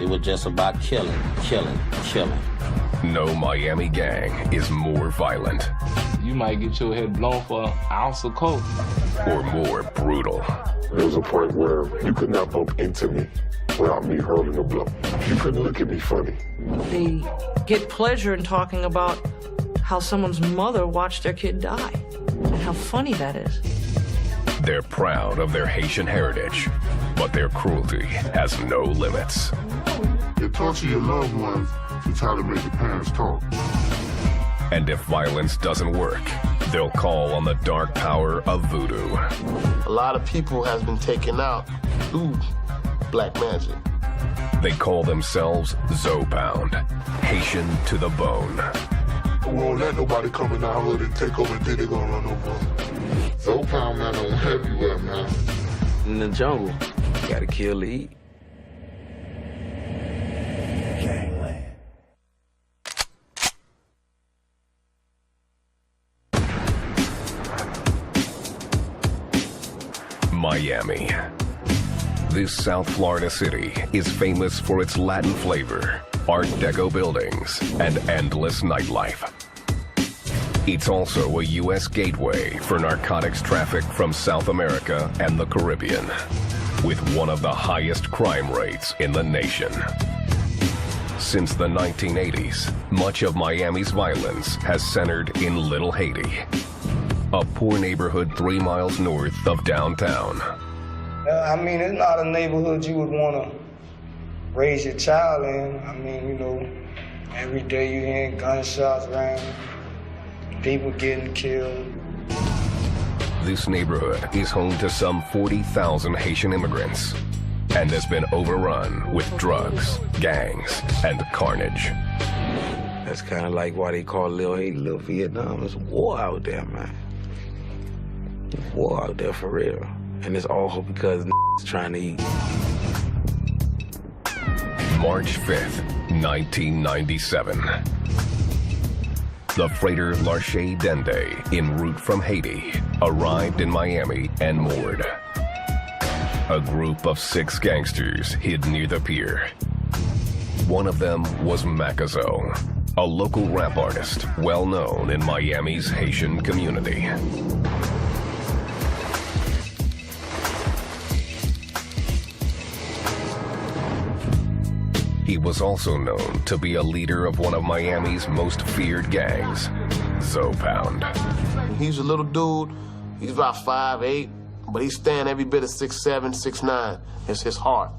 It was just about killing, killing, killing. No Miami gang is more violent. You might get your head blown for an ounce of coke. Or more brutal. There was a point where you could not bump into me without me hurling a blow. You couldn't look at me funny. They get pleasure in talking about how someone's mother watched their kid die, and how funny that is. They're proud of their Haitian heritage, but their cruelty has no limits. You torture your loved ones to try to make the parents talk. And if violence doesn't work, they'll call on the dark power of voodoo. A lot of people has been taken out through black magic. They call themselves Zopound, Haitian to the bone. We won't let nobody come in our hood and take over and think they're gonna run over us. Zopound, man, I'm everywhere, man. In the jungle, you gotta kill to eat. Miami. This South Florida city is famous for its Latin flavor, Art Deco buildings, and endless nightlife. It's also a U.S. gateway for narcotics traffic from South America and the Caribbean, with one of the highest crime rates in the nation. Since the 1980s, much of Miami's violence has centered in Little Haiti, a poor neighborhood 3 miles north of downtown. I mean, it's not a neighborhood you would want to raise your child in. I mean, you know, every day you're hearing gunshots around, people getting killed. This neighborhood is home to some 40,000 Haitian immigrants and has been overrun with drugs, gangs, and carnage. That's kind of like why they call Little Haiti Little Vietnam. There's war out there, man. There's war out there for real. And it's all because trying to eat. March 5th, 1997. The freighter L'Arche Dende, en route from Haiti, arrived in Miami and moored. A group of 6 gangsters hid near the pier. One of them was Macazo, a local rap artist well known in Miami's Haitian community. He was also known to be a leader of one of Miami's most feared gangs, Zopound. He's a little dude. He's about 5'8", but he's standing every bit of 6'7", 6'9". It's his heart.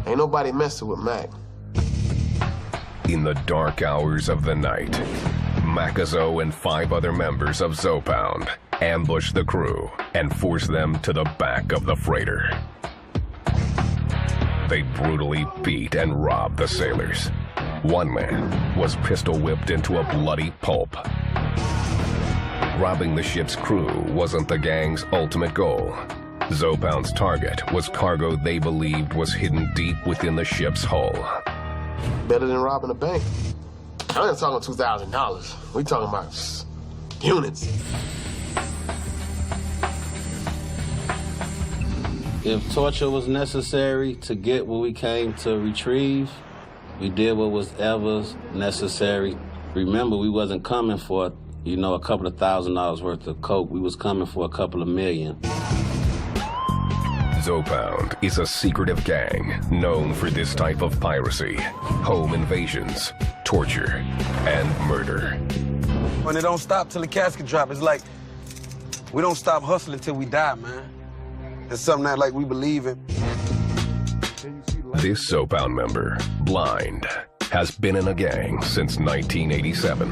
Ain't nobody messing with Mac. In the dark hours of the night, Macazo and 5 other members of Zopound ambushed the crew and forced them to the back of the freighter. They brutally beat and robbed the sailors. One man was pistol whipped into a bloody pulp. Robbing the ship's crew wasn't the gang's ultimate goal. Zopound's target was cargo they believed was hidden deep within the ship's hull. Better than robbing a bank. I ain't talking $2,000. We talking about units. If torture was necessary to get what we came to retrieve, we did what was ever necessary. Remember, we wasn't coming for, you know, a couple of $1,000 worth of coke. We was coming for a couple of million. Zopound is a secretive gang known for this type of piracy, home invasions, torture, and murder. When it don't stop till the casket drop, it's like we don't stop hustling till we die, man. It's something that like we believe in. This Zopound member, Blind, has been in a gang since 1987.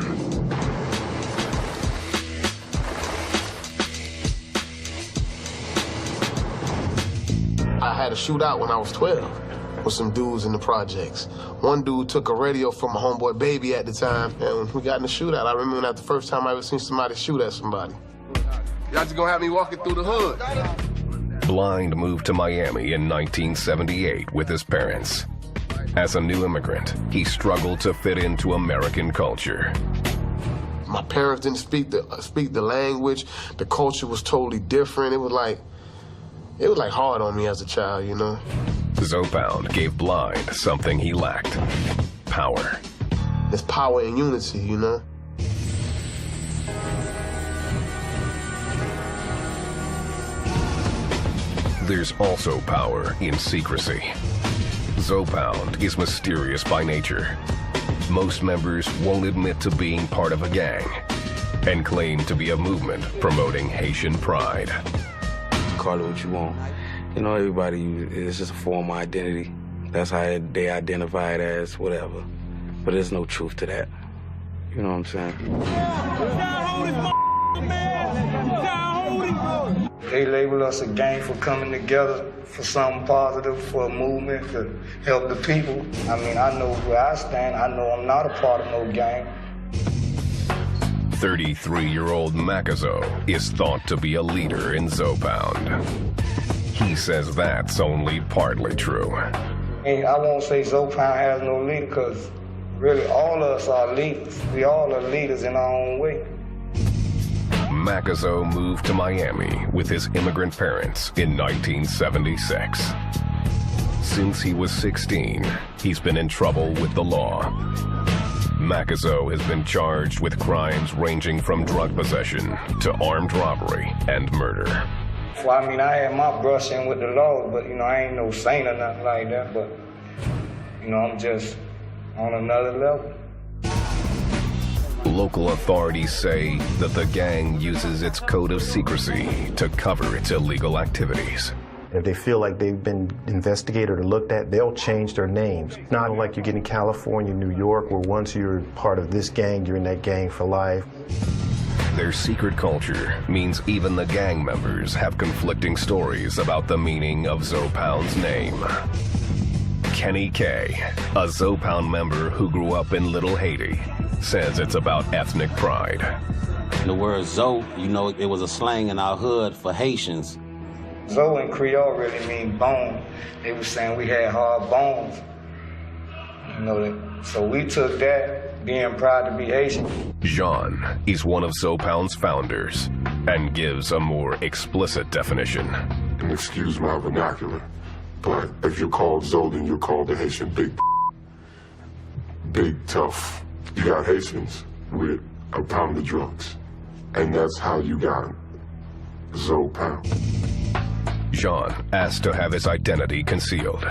I had a shootout when I was 12 with some dudes in the projects. One dude took a radio from my homeboy Baby at the time, and we got in a shootout. I remember that the first time I ever seen somebody shoot at somebody. Y'all just gonna have me walking through the hood. Blind moved to Miami in 1978 with his parents. As a new immigrant, he struggled to fit into American culture. My parents didn't speak the language. The culture was totally different. It was like hard on me as a child, you know. Zopound gave Blind something he lacked: power. There's power in unity, you know? There's also power in secrecy. Zopound is mysterious by nature. Most members won't admit to being part of a gang and claim to be a movement promoting Haitian pride. Call it what you want. You know, everybody, it's just a form of identity. That's how they identify it as, whatever. But there's no truth to that. You know what I'm saying? They label us a gang for coming together for something positive, for a movement to help the people. I mean, I know where I stand. I know I'm not a part of no gang. 33-year-old Macazo is thought to be a leader in Zopound. He says that's only partly true. And I won't say Zopound has no leader, because really all of us are leaders. We all are leaders in our own way. Macazo moved to Miami with his immigrant parents in 1976. Since he was 16, he's been in trouble with the law. Macazo has been charged with crimes ranging from drug possession to armed robbery and murder. Well, I mean, I had my brush in with the law, but, you know, I ain't no saint or nothing like that, but, you know, I'm just on another level. Local authorities say that the gang uses its code of secrecy to cover its illegal activities. If they feel like they've been investigated or looked at, they'll change their names. Not like you get in California, New York, where once you're part of this gang, you're in that gang for life. Their secret culture means even the gang members have conflicting stories about the meaning of Zopound's name. Kenny K, a Zopound member who grew up in Little Haiti, says it's about ethnic pride. The word Zo, you know, it was a slang in our hood for Haitians. Zo in Creole really mean bone. They were saying we had hard bones. You know, so we took that, being proud to be Haitian. Jean is one of Zopound's founders and gives a more explicit definition. And excuse my vernacular, but if you're called Zo, then you're called the Haitian big tough. You got Haitians with a pound of drugs, and that's how you got him. Zopound. Jean asked to have his identity concealed.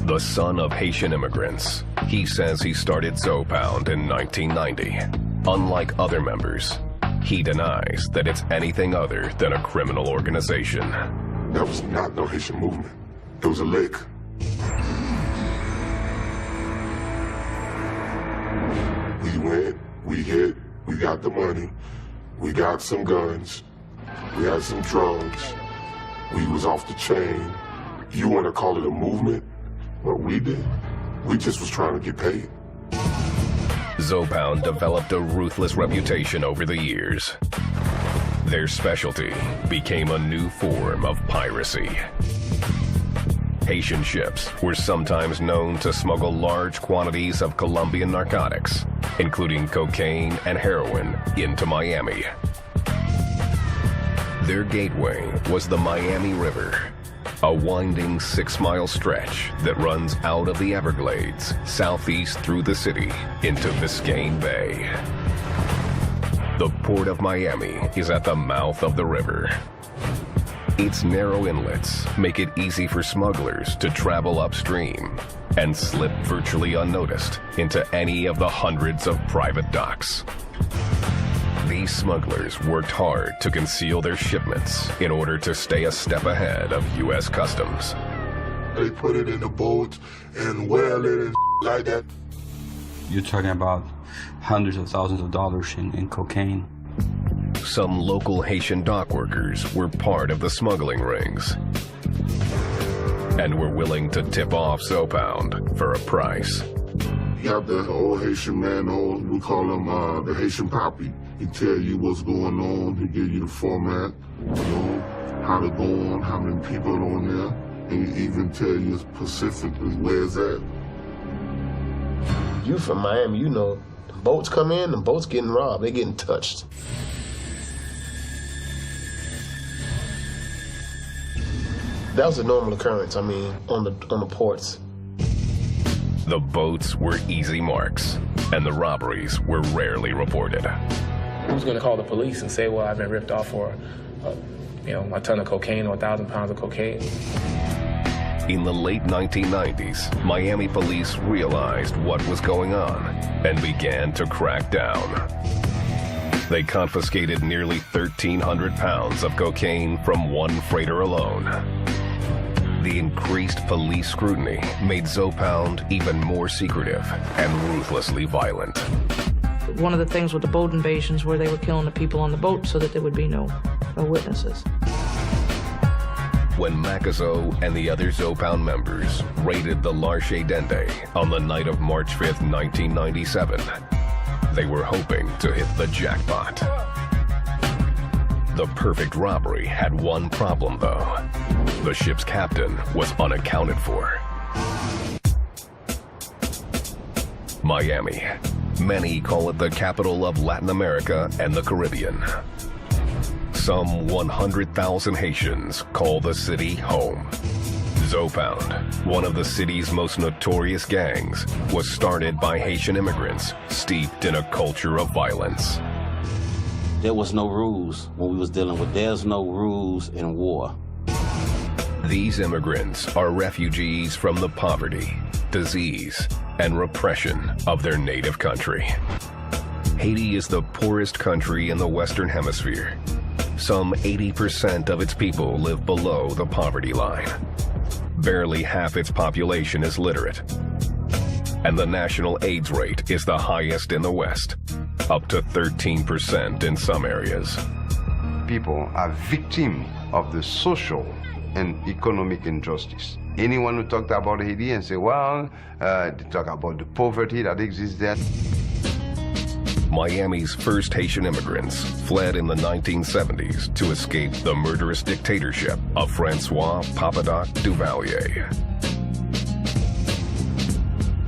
The son of Haitian immigrants, he says he started Zopound in 1990. Unlike other members, he denies that it's anything other than a criminal organization. That was not no Haitian movement. It was a lick. We went, we hit, we got the money, we got some guns, we had some drugs, we was off the chain. You want to call it a movement? What we did, we just was trying to get paid. Zopound developed a ruthless reputation over the years. Their specialty became a new form of piracy. Haitian ships were sometimes known to smuggle large quantities of Colombian narcotics, including cocaine and heroin, into Miami. Their gateway was the Miami River, a winding 6-mile stretch that runs out of the Everglades, southeast through the city, into Biscayne Bay. The Port of Miami is at the mouth of the river. Its narrow inlets make it easy for smugglers to travel upstream and slip virtually unnoticed into any of the hundreds of private docks. These smugglers worked hard to conceal their shipments in order to stay a step ahead of U.S. Customs. They put it in the boat and whale it and like that. You're talking about hundreds of thousands of dollars in cocaine. Some local Haitian dock workers were part of the smuggling rings and were willing to tip off Zopound for a price. You have the old Haitian man, we call him the Haitian Poppy. He tell you what's going on, he give you the format, you know, how to go on, how many people are on there, and he even tell you specifically where it's at. You from Miami, you know, the boats come in, the boats getting robbed, they getting touched. That was a normal occurrence, I mean, on the ports. The boats were easy marks, and the robberies were rarely reported. Who's going to call the police and say, well, I've been ripped off for, a ton of cocaine or 1,000 pounds of cocaine? In the late 1990s, Miami police realized what was going on and began to crack down. They confiscated nearly 1,300 pounds of cocaine from one freighter alone. The increased police scrutiny made Zopound even more secretive and ruthlessly violent. One of the things with the boat invasions where they were killing the people on the boat so that there would be no witnesses. When Macazo and the other Zopound members raided the Larche Dende on the night of March 5th, 1997, they were hoping to hit the jackpot. The perfect robbery had one problem, though. The ship's captain was unaccounted for. Miami. Many call it the capital of Latin America and the Caribbean. Some 100,000 Haitians call the city home. Zopound, one of the city's most notorious gangs, was started by Haitian immigrants steeped in a culture of violence. There was no rules when we was dealing with, there's no rules in war. These immigrants are refugees from the poverty, disease, and repression of their native country. Haiti is the poorest country in the Western Hemisphere. Some 80% of its people live below the poverty line. Barely half its population is literate. And the national AIDS rate is the highest in the West, up to 13% in some areas. People are victims of the social and economic injustice. Anyone who talked about Haiti and say, well, they talk about the poverty that exists there. Miami's first Haitian immigrants fled in the 1970s to escape the murderous dictatorship of Francois Papadoc Duvalier.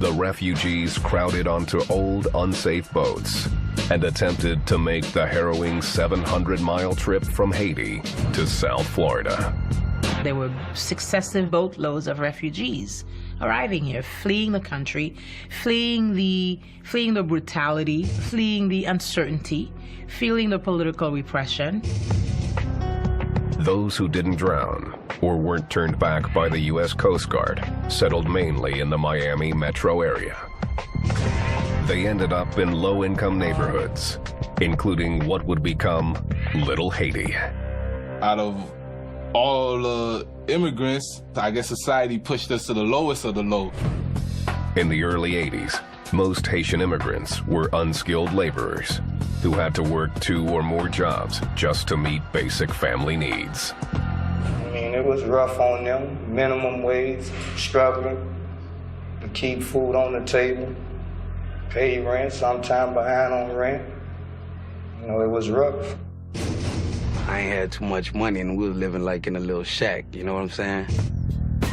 The refugees crowded onto old, unsafe boats and attempted to make the harrowing 700-mile trip from Haiti to South Florida. There were successive boatloads of refugees arriving here, fleeing the country, fleeing the brutality, fleeing the uncertainty, feeling the political repression. Those who didn't drown or weren't turned back by the U.S. Coast Guard settled mainly in the Miami metro area. They ended up in low-income neighborhoods, including what would become Little Haiti. Out of all the immigrants, I guess society pushed us to the lowest of the low. In the early 80s, most Haitian immigrants were unskilled laborers who had to work 2 or more jobs just to meet basic family needs. I mean, it was rough on them, minimum wage, struggling to keep food on the table, pay rent, sometime behind on rent. You know, it was rough. I ain't had too much money and we was living like in a little shack, you know what I'm saying?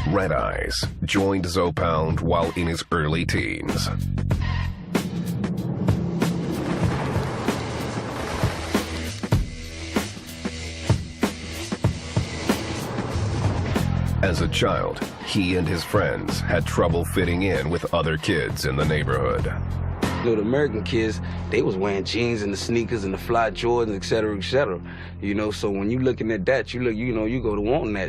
Red Eyes joined Zopound while in his early teens. As a child, he and his friends had trouble fitting in with other kids in the neighborhood. You know, the American kids, they was wearing jeans and the sneakers and the fly Jordans, et cetera, et cetera. You know, so when you looking at that, you look, you know, you go to wanting that.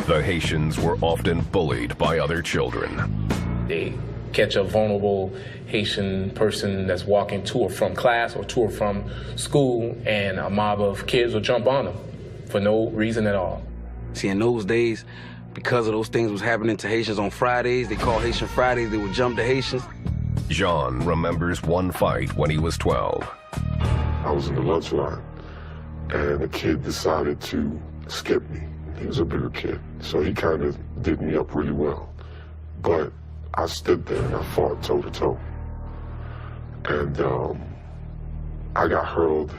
The Haitians were often bullied by other children. They catch a vulnerable Haitian person that's walking to or from class or to or from school, and a mob of kids will jump on them for no reason at all. See, in those days, because of those things was happening to Haitians on Fridays, they call Haitian Fridays, they would jump the Haitians. Jean remembers one fight when he was 12. I was in the lunch line, and a kid decided to skip me. He was a bigger kid, so he kind of did me up really well. But I stood there and I fought toe-to-toe. And I got hurled.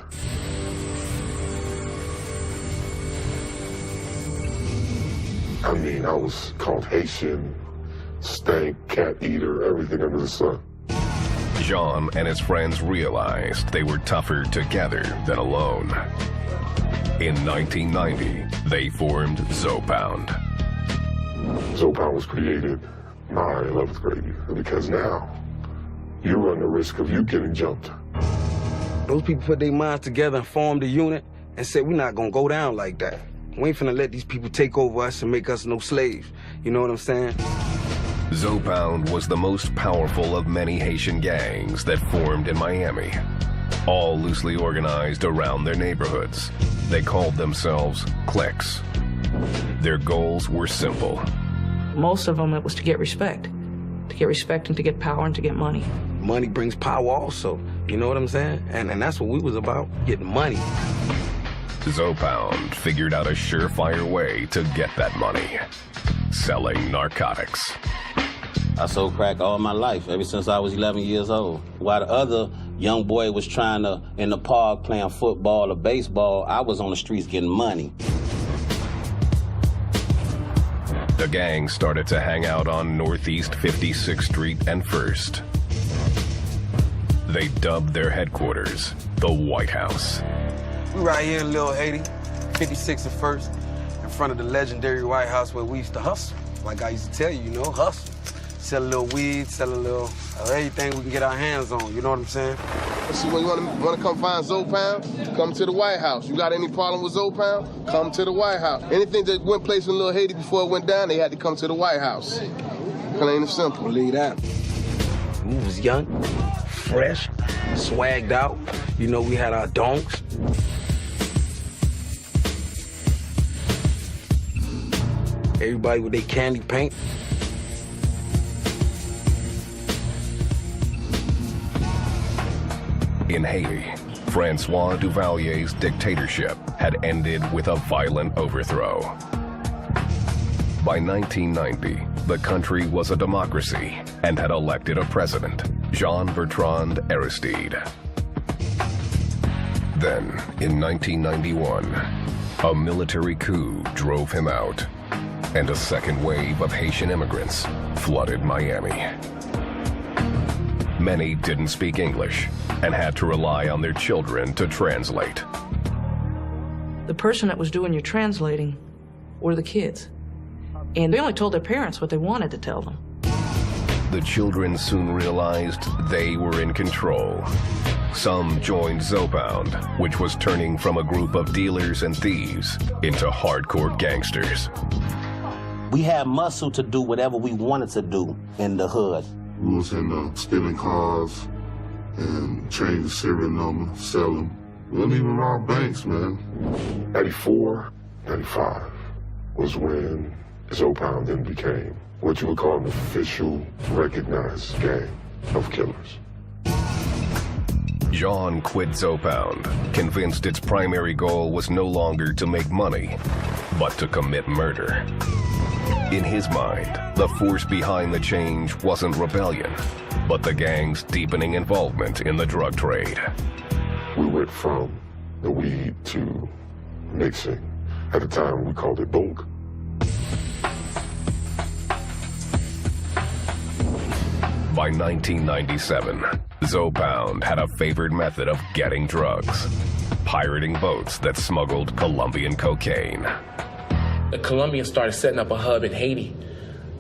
I mean, I was called Haitian, stank, cat eater, everything under the sun. Jean and his friends realized they were tougher together than alone. In 1990, they formed Zopound. Zopound was created my 11th grade because now you run the risk of you getting jumped. Those people put their minds together and formed a unit and said, we're not gonna go down like that. We ain't finna let these people take over us and make us no slaves. You know what I'm saying? Zopound was the most powerful of many Haitian gangs that formed in Miami, all loosely organized around their neighborhoods. They called themselves cliques. Their goals were simple. Most of them, it was to get respect. To get respect and to get power and to get money. Money brings power also, you know what I'm saying? And that's what we was about, getting money. Zopound figured out a surefire way to get that money: selling narcotics. I sold crack all my life, ever since I was 11 years old. While the other young boy was trying to, in the park, playing football or baseball, I was on the streets getting money. The gang started to hang out on Northeast 56th Street and 1st. They dubbed their headquarters the White House. We right here in Little Haiti, 56th and 1st, in front of the legendary White House where we used to hustle. Like I used to tell you, you know, hustle. Sell a little weed, sell a little everything we can get our hands on, you know what I'm saying? See, when you want to come find Zopound, come to the White House. You got any problem with Zopound? Come to the White House. Anything that went place in Little Haiti before it went down, they had to come to the White House. Plain and simple. Believe that. We was young, fresh, swagged out. You know, we had our donks. Everybody with their candy paint. In Haiti, Francois Duvalier's dictatorship had ended with a violent overthrow. By 1990, the country was a democracy and had elected a president, Jean-Bertrand Aristide. Then, in 1991, a military coup drove him out, and a second wave of Haitian immigrants flooded Miami. Many didn't speak English and had to rely on their children to translate. The person that was doing your translating were the kids. And they only told their parents what they wanted to tell them. The children soon realized they were in control. Some joined Zopound, which was turning from a group of dealers and thieves into hardcore gangsters. We had muscle to do whatever we wanted to do in the hood. We was in stealing cars and change the serial number, sell them. We didn't even rob banks, man. 94, 95 was when Zopound then became what you would call an official, recognized gang of killers. Jean quit Zopound, convinced its primary goal was no longer to make money, but to commit murder. In his mind, the force behind the change wasn't rebellion, but the gang's deepening involvement in the drug trade. We went from the weed to mixing. At the time, we called it bulk. By 1997, Zopound had a favored method of getting drugs: pirating boats that smuggled Colombian cocaine. The Colombians started setting up a hub in Haiti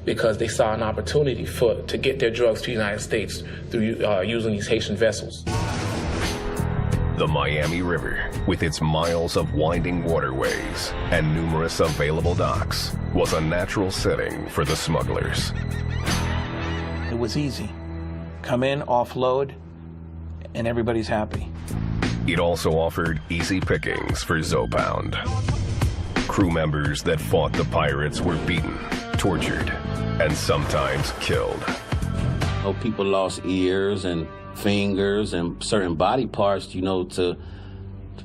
because they saw an opportunity to get their drugs to the United States through using these Haitian vessels. The Miami River, with its miles of winding waterways and numerous available docks, was a natural setting for the smugglers. It was easy. Come in, offload, and everybody's happy. It also offered easy pickings for Zopound. Crew members that fought the pirates were beaten, tortured, and sometimes killed. Oh, people lost ears and fingers and certain body parts, you know, to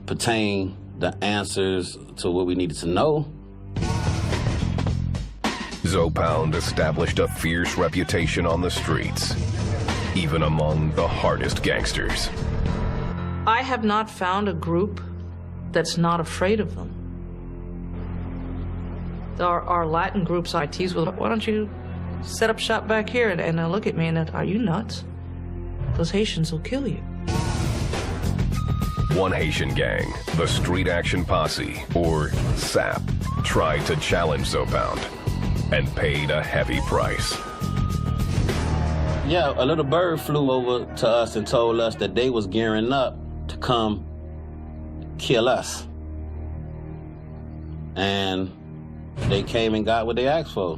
pertain the answers to what we needed to know. Zopound established a fierce reputation on the streets, even among the hardest gangsters. I have not found a group that's not afraid of them. Our Latin groups I tease with, why don't you set up shop back here and look at me and are you nuts? Those Haitians will kill you. One Haitian gang, the Street Action Posse, or SAP, tried to challenge Zopound and paid a heavy price. Yeah, a little bird flew over to us and told us that they was gearing up to come kill us. And they came and got what they asked for.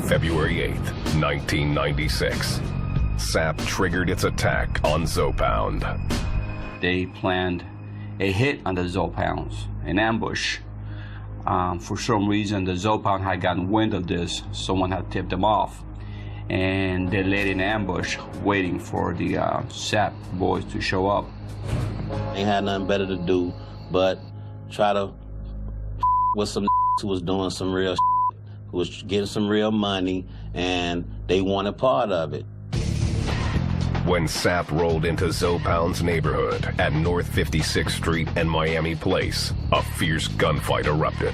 February 8th, 1996. SAP triggered its attack on Zopound. They planned a hit on the Zopounds, an ambush. For some reason, the Zopound had gotten wind of this. Someone had tipped them off. And they laid an ambush waiting for the SAP boys to show up. They had nothing better to do but try to with some who was doing some real who was getting some real money, and they wanted part of it. When SAP rolled into Zopound's neighborhood at North 56th Street and Miami Place, a fierce gunfight erupted.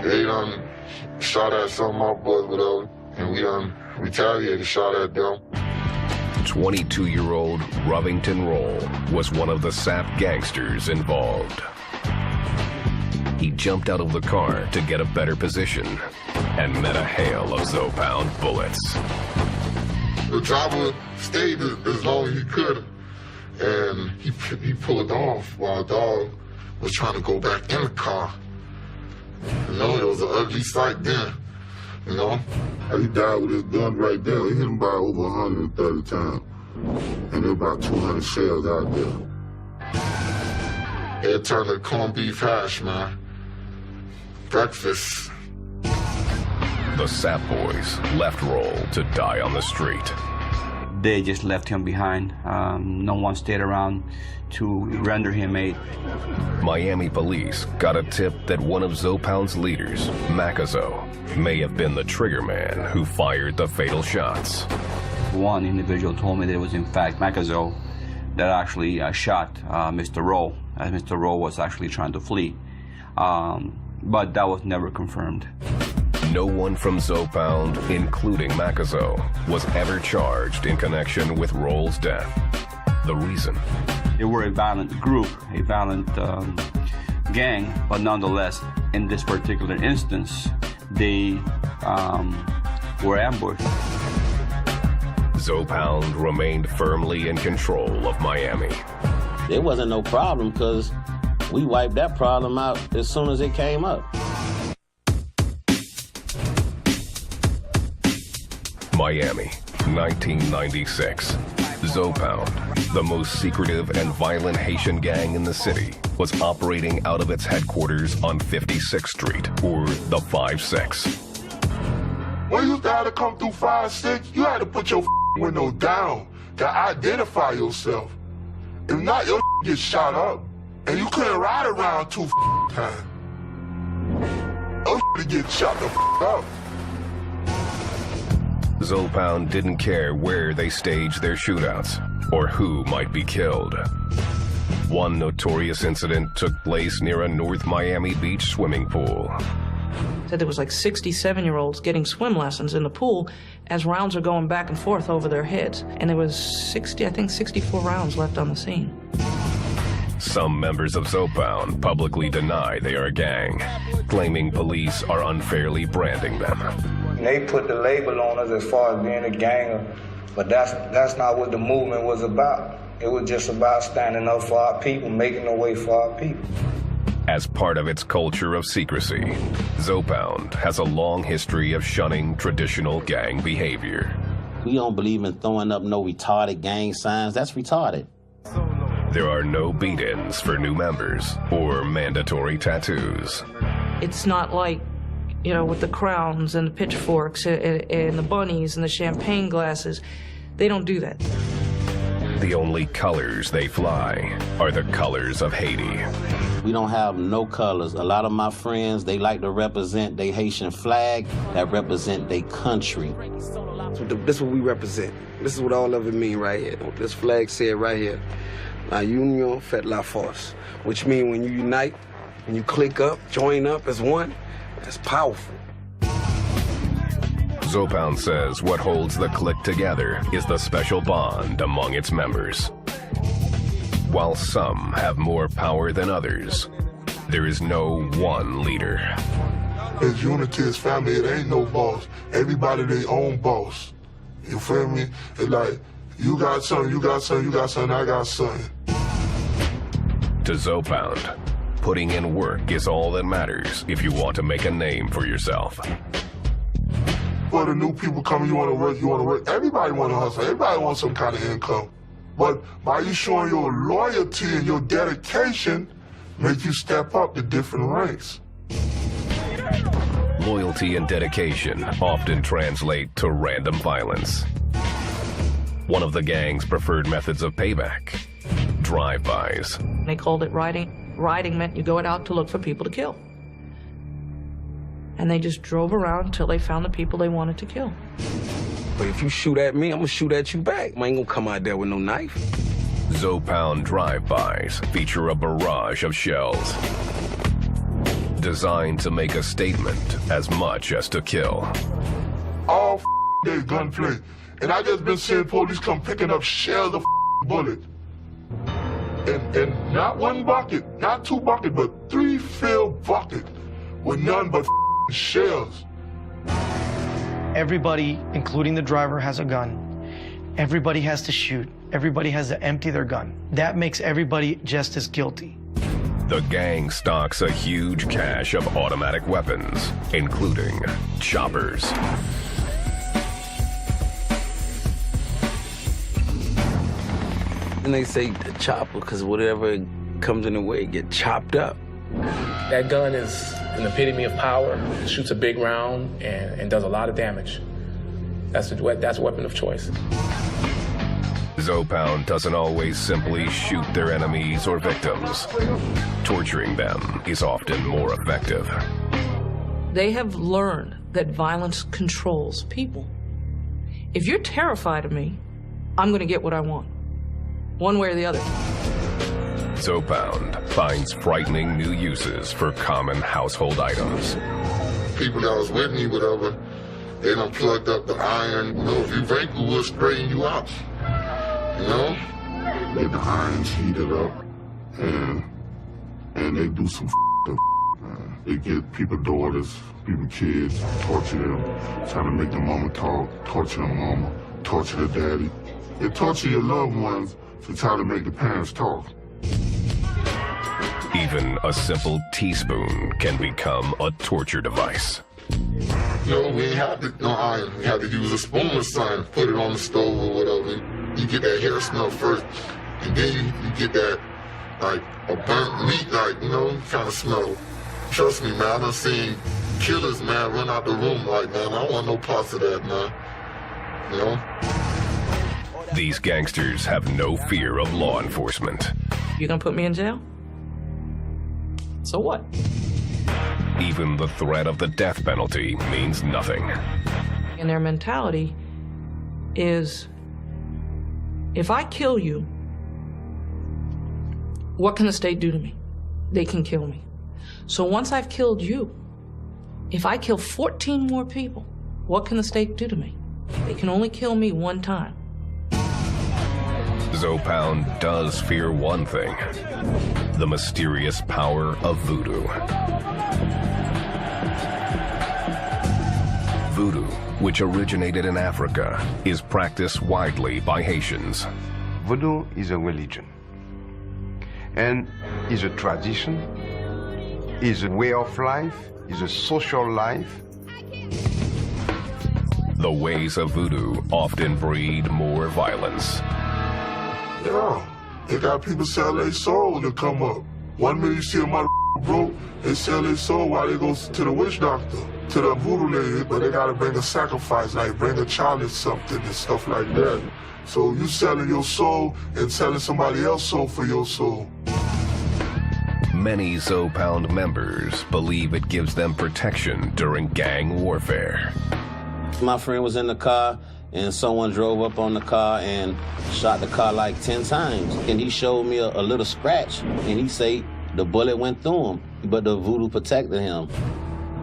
They done shot at some of my boys, whatever, and we done retaliated, shot at them. 22-year-old Rovington Roll was one of the SAP gangsters involved. He jumped out of the car to get a better position and met a hail of Zopound bullets. The driver stayed as long as he could, and he pulled off while the dog was trying to go back in the car. You know, it was an ugly sight then, you know? He died with his gun right there. He hit him by over 130 times, and there were about 200 shells out there. It turned to corned beef hash, man. Breakfast. The SAP boys left Roll to die on the street. They just left him behind. No one stayed around to render him aid. Miami police got a tip that one of Zopound's leaders, Macazo, may have been the trigger man who fired the fatal shots. One individual told me that it was in fact Macazo that actually shot Mr. Roll, as Mr. Roll was actually trying to flee. But that was never confirmed. No one from Zopound, including Macazo, was ever charged in connection with Roll's death. The reason? They were a violent group, a violent gang, but nonetheless, in this particular instance, they were ambushed. Zopound remained firmly in control of Miami. There wasn't no problem because we wiped that problem out as soon as it came up. Miami, 1996. Zopound, the most secretive and violent Haitian gang in the city, was operating out of its headquarters on 56th Street, or the 5-6. When you had to come through 5-6, you had to put your window down to identify yourself. If not, your get shot up, and you couldn't ride around 2 times. Your get shot the up. Zopound didn't care where they staged their shootouts or who might be killed. One notorious incident took place near a North Miami Beach swimming pool. Said there was like 67-year-olds getting swim lessons in the pool as rounds are going back and forth over their heads. And there was 64 rounds left on the scene. Some members of Zopound publicly deny they are a gang, claiming police are unfairly branding them. They put the label on us as far as being a gang, but that's not what the movement was about. It was just about standing up for our people, making a way for our people. As part of its culture of secrecy, Zopound has a long history of shunning traditional gang behavior. We don't believe in throwing up no retarded gang signs. That's retarded. There are no beat-ins for new members or mandatory tattoos. It's not like, you know, with the crowns and the pitchforks and the bunnies and the champagne glasses. They don't do that. The only colors they fly are the colors of Haiti. We don't have no colors. A lot of my friends, they like to represent their Haitian flag that represent their country. So this is what we represent. This is what all of it mean right here. This flag said right here, La Union fait la force, which means when you unite, when you click up, join up as one, that's powerful. Zopound says what holds the clique together is the special bond among its members. While some have more power than others, there is no one leader. It's unity, it's family, it ain't no boss. Everybody their own boss. You feel me? It's like, you got something, you got something, you got something, I got something. To Zopound, putting in work is all that matters if you want to make a name for yourself. For the new people coming, you want to work. Everybody want to hustle. Everybody wants some kind of income. But by you showing your loyalty and your dedication, make you step up to different ranks. Loyalty and dedication often translate to random violence. One of the gang's preferred methods of payback, drive-bys. They called it riding. Riding meant you go out to look for people to kill. And they just drove around until they found the people they wanted to kill. But if you shoot at me, I'm gonna shoot at you back. I ain't gonna come out there with no knife. Zopound drive-bys feature a barrage of shells, designed to make a statement as much as to kill. All day gunplay. And I just been seeing police come picking up shells of bullets. And not one bucket, not two buckets, but 3 filled buckets with none but shells. Everybody, including the driver, has a gun. Everybody has to shoot. Everybody has to empty their gun. That makes everybody just as guilty. The gang stocks a huge cache of automatic weapons, including choppers. And they say the chopper, because whatever comes in the way get chopped up. That gun is an epitome of power. It shoots a big round and does a lot of damage. That's a weapon of choice. Zopound doesn't always simply shoot their enemies or victims. Torturing them is often more effective. They have learned that violence controls people. If you're terrified of me, I'm going to get what I want. One way or the other. Zopound finds frightening new uses for common household items. People that was with me, whatever, they done plugged up the iron. You know, if you vapor, we'll straighten you out. You know? Get the irons heated up, and they do some up, man. They get people daughters, people kids, torture them, trying to make the mama talk, torture the mama, torture the daddy. They torture your loved ones to try to make the parents talk. Even a simple teaspoon can become a torture device. No, we ain't have to, no iron. We had to use a spoon or something, put it on the stove or whatever. You get that hair smell first, and then you get that, like, a burnt meat, like, you know, kind of smell. Trust me, man, I done seen killers, man, run out the room like, man, I don't want no parts of that, man. You know? These gangsters have no fear of law enforcement. You gonna put me in jail? So what? Even the threat of the death penalty means nothing. And their mentality is, if I kill you, what can the state do to me? They can kill me. So once I've killed you, if I kill 14 more people, what can the state do to me? They can only kill me one time. Zopound does fear one thing: the mysterious power of voodoo. Voodoo, which originated in Africa, is practiced widely by Haitians. Voodoo is a religion, and is a tradition, is a way of life, is a social life. The ways of voodoo often breed more violence. Yeah, they got people sell their soul to come up. One minute you see a mother broke, they sell their soul while they go to the witch doctor, to the voodoo lady, but they gotta bring a sacrifice, like bring a child or something and stuff like that. So you selling your soul and selling somebody else's soul for your soul. Many Zopound members believe it gives them protection during gang warfare. My friend was in the car, and someone drove up on the car and shot the car like 10 times. And he showed me a little scratch, and he said the bullet went through him, but the voodoo protected him.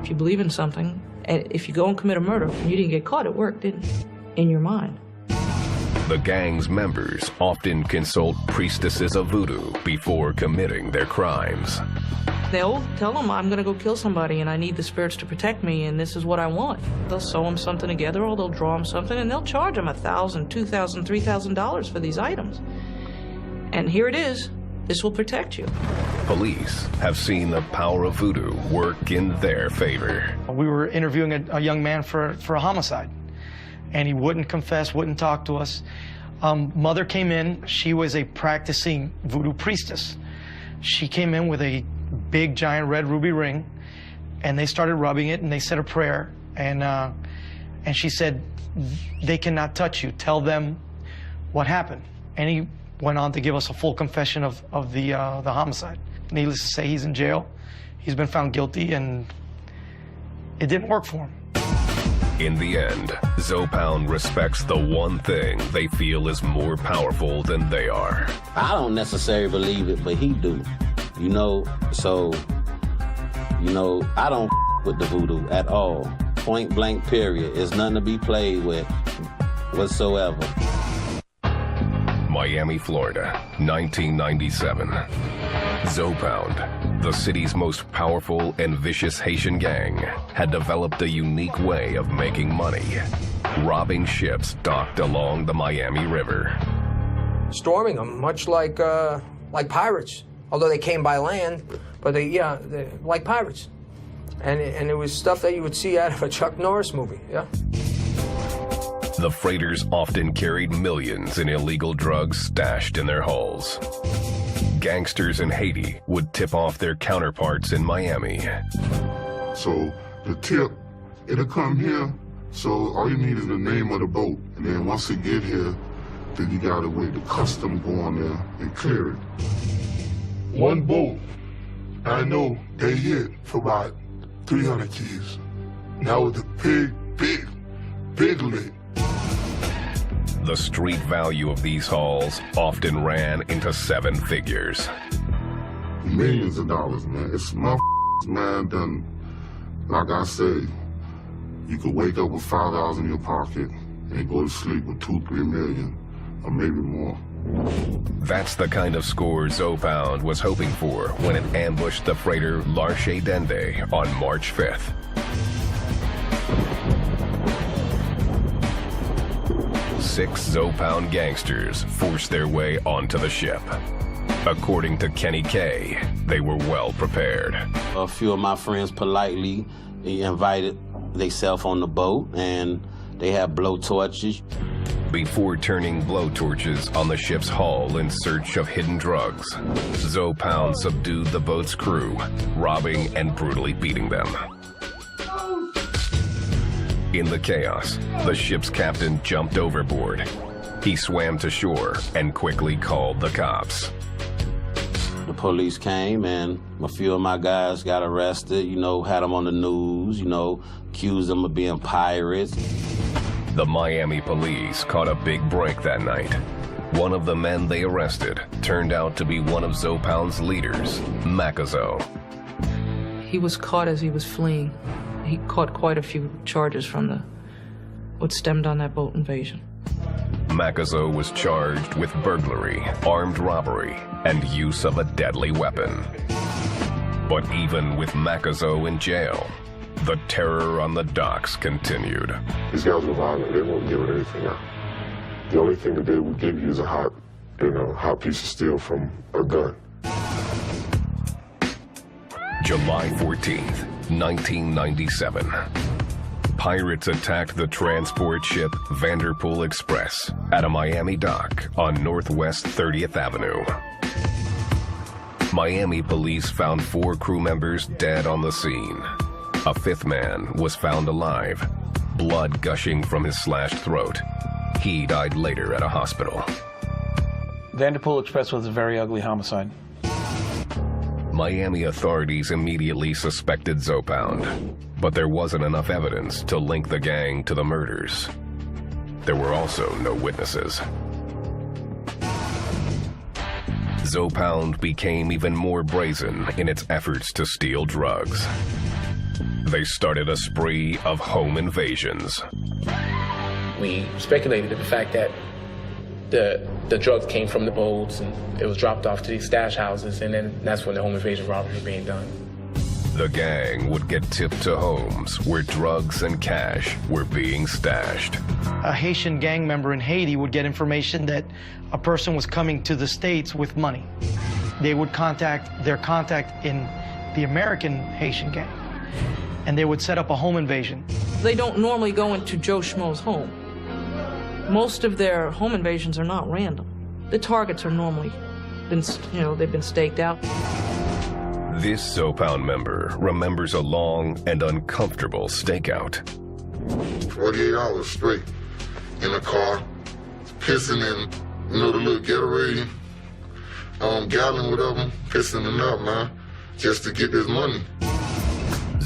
If you believe in something, and if you go and commit a murder and you didn't get caught, it worked, didn't it? In your mind. The gang's members often consult priestesses of voodoo before committing their crimes. They'll tell them, I'm gonna go kill somebody and I need the spirits to protect me and this is what I want. They'll sew them something together or they'll draw them something and they'll charge them $1,000, $2,000, $3,000 for these items. And here it is, this will protect you. Police have seen the power of voodoo work in their favor. We were interviewing a young man for a homicide, and he wouldn't confess, wouldn't talk to us. Mother came in. She was a practicing voodoo priestess. She came in with a big, giant red ruby ring, and they started rubbing it, and they said a prayer, and she said, they cannot touch you. Tell them what happened. And he went on to give us a full confession of the homicide. Needless to say, he's in jail. He's been found guilty, and it didn't work for him. In the end, Zopound respects the one thing they feel is more powerful than they are. I don't necessarily believe it, but he do. You know, so, you know, I don't with the voodoo at all. Point blank, period. It's nothing to be played with whatsoever. Miami, Florida, 1997. Zopound, the city's most powerful and vicious Haitian gang, had developed a unique way of making money, robbing ships docked along the Miami River. Storming them, much like pirates, although they came by land, but they're like pirates. And it was stuff that you would see out of a Chuck Norris movie, yeah. The freighters often carried millions in illegal drugs stashed in their hulls. Gangsters in Haiti would tip off their counterparts in Miami. So the tip, it'll come here, so all you need is the name of the boat. And then once it get here, then you gotta wait the custom go on there and clear it. One boat, I know they hit for about 300 keys. Now with the big lick. The street value of these hauls often ran into 7 figures. Millions of dollars, man. It's my man done. Like I say, you could wake up with $5 in your pocket and go to sleep with 2-3 million, or maybe more. That's the kind of score Zopound was hoping for when it ambushed the freighter L'Arche Dende on March 5th. Six Zopound gangsters forced their way onto the ship. According to Kenny K, they were well prepared. A few of my friends politely invited themselves on the boat, and they had blowtorches. Before turning blowtorches on the ship's hull in search of hidden drugs, Zopound subdued the boat's crew, robbing and brutally beating them. In the chaos, the ship's captain jumped overboard. He swam to shore and quickly called the cops. The police came and a few of my guys got arrested, you know, had them on the news, you know, accused them of being pirates. The Miami police caught a big break that night. One of the men they arrested turned out to be one of Zopound's leaders, Macazo. He was caught as he was fleeing. He caught quite a few charges from what stemmed on that boat invasion. Macazo was charged with burglary, armed robbery, and use of a deadly weapon. But even with Macazo in jail, the terror on the docks continued. These guys were violent. They won't give it anything out. The only thing that they would give you is a hot piece of steel from a gun. July 14th, 1997. Pirates attacked the transport ship Vanderpool Express at a Miami dock on Northwest 30th Avenue. Miami police found 4 crew members dead on the scene. A 5th man was found alive, blood gushing from his slashed throat. He died later at a hospital. Vanderpool Express was a very ugly homicide. Miami authorities immediately suspected Zopound, but there wasn't enough evidence to link the gang to the murders. There were also no witnesses. Zopound became even more brazen in its efforts to steal drugs. They started a spree of home invasions. We speculated at the fact that the drugs came from the boats and it was dropped off to these stash houses, and then that's when the home invasion robbery was being done. The gang would get tipped to homes where drugs and cash were being stashed. A Haitian gang member in Haiti would get information that a person was coming to the States with money. They would contact their contact in the American Haitian gang, and they would set up a home invasion. They don't normally go into Joe Schmo's home. Most of their home invasions are not random. The targets are normally they've been staked out. This Zopound member remembers a long and uncomfortable stakeout. 48 hours straight in a car, pissing in, the little Gatorade, gallon, whatever, pissing it up, man, just to get this money.